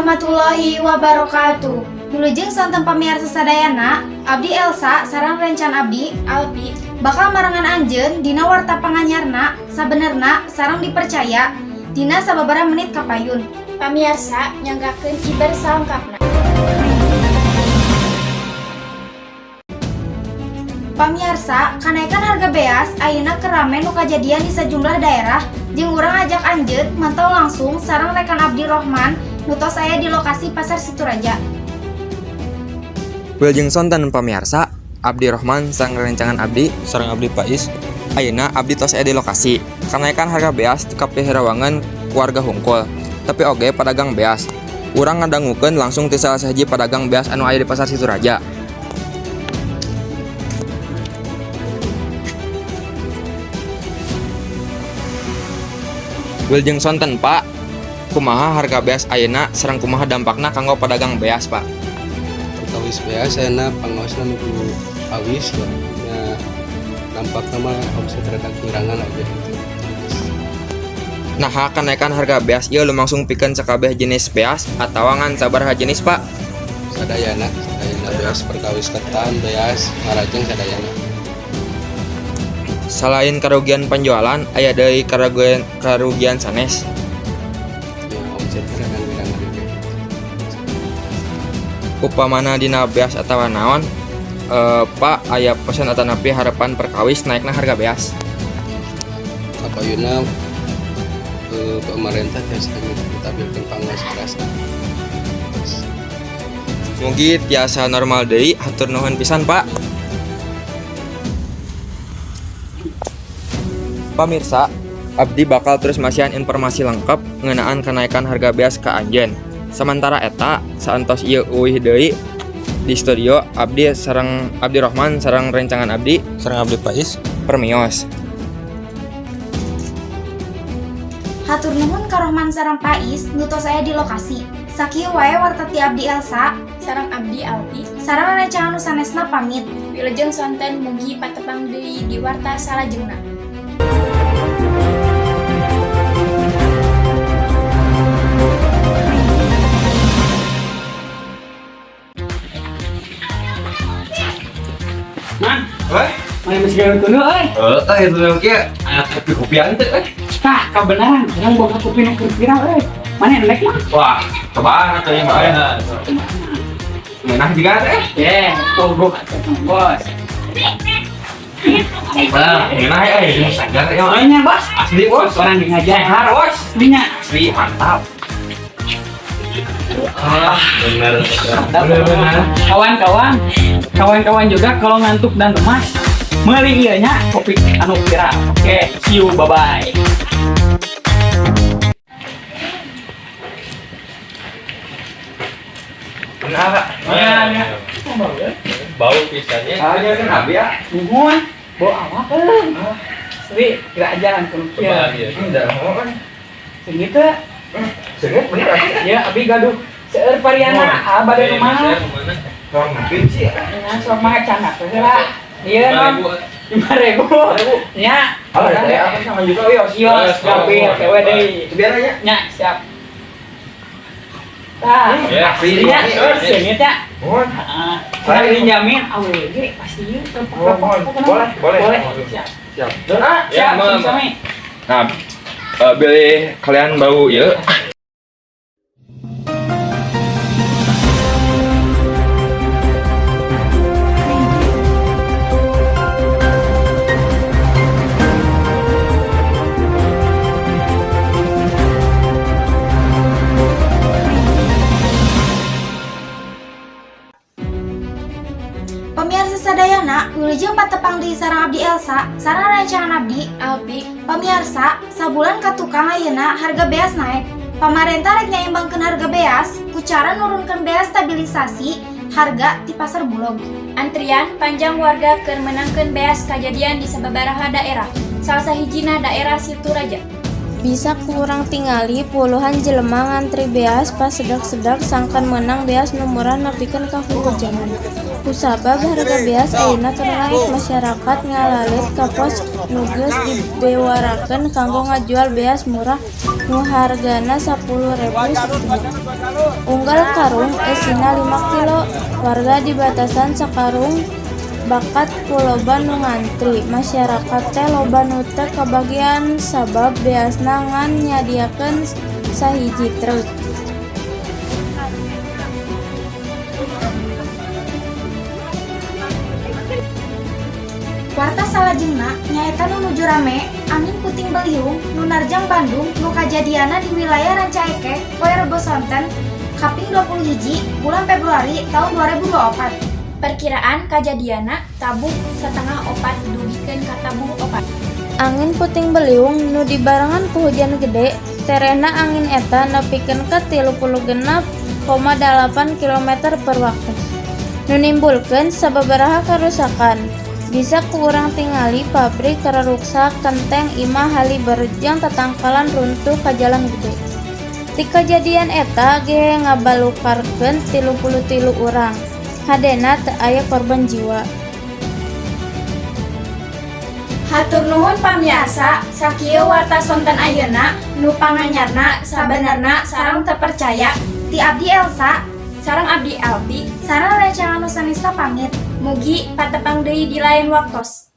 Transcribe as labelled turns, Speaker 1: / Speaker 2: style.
Speaker 1: warahmatullahi wabarakatuh. Wilujeng santen pamirsa sadayana, abdi Elsa sareng rencan abdi Alpi bakal marangan anjeun dina warta panganyarna sabenerna sareng dipercaya dina sababaraha menit kapayun.
Speaker 2: Pamirsa nyanggakeun iber salengkapna.
Speaker 1: Pamirsa, kenaikan harga beas ayeuna keur rame nu kajadian di sejumlah daerah jeung urang ajak anjeun mantau langsung sareng rekan Abdi Rohman nu tos aya di lokasi Pasar Situraja.
Speaker 3: Wilujeng sonten pamirsa, Abdi Rohman sareng rencangan abdi sareng Abdi Pais. Ayeuna abdi tos aya di lokasi. Kenaikan harga beas ti kapiharawangan keluarga hungkul, tapi oge pedagang beas. Urang ngadangukeun langsung ti salah sahiji pedagang beas anu aya di Pasar Situraja. Wilujeng sonten Pak, kumaha harga beas ayeuna sareng kumaha dampakna kanggo pedagang beas Pak?
Speaker 4: Perkawis beas ayeuna pangaosna nuju awis ya. Dampakna mah omset rada kurangan aja gitu.
Speaker 3: Nah, kenaikan harga beas ieu lumangsung pikeun sakabeh jenis beas atawa ngan sabaraha jenis Pak?
Speaker 4: Sadayana beas perkawis ketan, beas marajeng sadayana.
Speaker 3: Selain kerugian penjualan, aya deui kerugian sanes.
Speaker 4: Ya omset rada kurangan aja.
Speaker 3: Upamana dina beas atawa naon, Pak aya pesan atanapi harapan perkawis naikna harga beas.
Speaker 4: Kapayuna pemerintah tiasa menstabilkan pangaos beras.
Speaker 3: Mugi tiasa normal deui, hatur nuhun pisan Pak. Pamirsa, abdi bakal terus masihan informasi lengkap ngeunaan kenaikan harga beas ka anjeun. Sementara eta, saentos ieu euih deui di studio abdi sareng Abdi Rohman sareng rencangan abdi
Speaker 4: Sareng Abdi Pais.
Speaker 3: permios.
Speaker 1: Hatur nuhun ka Rohman sareng Pais nu tos aya di lokasi. Sakieu wae warta ti Abdi Elsa
Speaker 2: Sareng Abdi Alpi,
Speaker 1: sareng rencangan nu sanesna pamit.
Speaker 2: wilujeng sonten mugi patepang deui di warta salajengna.
Speaker 5: Man,
Speaker 6: Wah,
Speaker 5: mana masih gawe tunu euy.
Speaker 6: tah itu yang kia anak kopi-kopian teh.
Speaker 5: Tah, kebenaran, urang boga kopi nu keur viral euy. Mana enek mah?
Speaker 6: Wah, kebar atuh ieu mah. Menah juga teh.
Speaker 5: Pogo atuh bos.
Speaker 6: Nah, menah ini sadar ya.
Speaker 5: Soalnya bos,
Speaker 6: Asli bos.
Speaker 5: orang di ngajar bos. Aslinya.
Speaker 6: Asli mantap. Bener. Bener.
Speaker 5: Kawan-kawan juga kalau ngantuk dan lemas, meuli ieu nya kopi anu viral. Oke, see you, bye-bye.
Speaker 6: Benar.
Speaker 5: Ya.
Speaker 6: Bau pisannya. Aja kan abi ya.
Speaker 5: Nuhun, bawa awak Sri, kira ajaran kudu kieu.
Speaker 6: Tidak mau kan.
Speaker 5: Segitu.
Speaker 6: Serius bener abi.
Speaker 5: Ya, abi gaduh seueur pariana, bade rumah.
Speaker 6: Kau mungkin sih.
Speaker 5: Nah, sok mah canak teh lah. Ieu non 5.000. Nya.
Speaker 6: Ada apa sama juga yos.
Speaker 5: Yos, gapir kewe deui.
Speaker 6: Biar aja.
Speaker 5: Nya, siap. Tah,
Speaker 6: Ya,
Speaker 5: aslinya seungit ya.
Speaker 6: Mohon.
Speaker 5: Heeh. Saya dijamin awewe ge pasti ieu boleh. Siap.
Speaker 3: Siap.
Speaker 5: Siap,
Speaker 6: Mam.
Speaker 5: sami.
Speaker 3: Nah, pilih kalian bau ieu.
Speaker 1: Pamirsa sadayana, wilujeng patepang deui sareng Abdi Elsa sareng rencangan Abdi
Speaker 2: Alpi,
Speaker 1: pamirsa, sabulan ka tukang ayeuna harga beas naik. Pamarentah rek nyaimbangkeun harga beas ku cara nurunkeun beas stabilisasi harga di pasar Bulog.
Speaker 2: antrian panjang warga keur menangkeun beas kajadian di sababaraha daerah. Salah sahijina daerah Situraja.
Speaker 7: Bisa kurang tingali puluhan jelema ngantri beas pas sedak-sedak sangkan menang beas nu murah nepikeun ka hujangan. Kusabab harga beas ayeuna keur naek, masyarakat ngalalit ka pos nu geus dibewarakeun kanggo ngajual beas murah nu hargana 10.000 sakieu. Unggal karung esina 5 kilo, warga di batasan sakarung bakat kuloba nu ngantri, masyarakat teh loba nu teu kabagian sabab beasna ngan nyadiakeun sahiji truk.
Speaker 1: Warta salajengna nyaeta nu nuju rame angin puting beliung nu narjang Bandung nu kajadiana di wilayah Rancaeke poe Rebo Sonten kaping 21 bulan Februari tahun 2024.
Speaker 2: Perkiraan kajadiana tabung setengah opat dugikeun ka tabung opat.
Speaker 7: Angin puting beliung nu dibarengan ku hujan gede, terena angin eta nepikeun ka 36,8 km per waktu. Nu nimbulkeun sababaraha karusakan. Bisa kurang tingali pabrik kararuksak, kenteng imah haliber jeung tatangkalan runtuh ka jalan gede. Ti kajadian eta ge ngabalukarkeun 33 urang. Hadena teu aya korban jiwa.
Speaker 1: Hatur nuhun pamiarsa, sakieu warta sonten ayeuna nu panganyarna sabenerna sareng teu percaya. Ti abdi Elsa
Speaker 2: Sareng abdi Albi,
Speaker 1: sareng Rencangan Nusanista pamit.
Speaker 2: mugi patepang deui di lain waktos.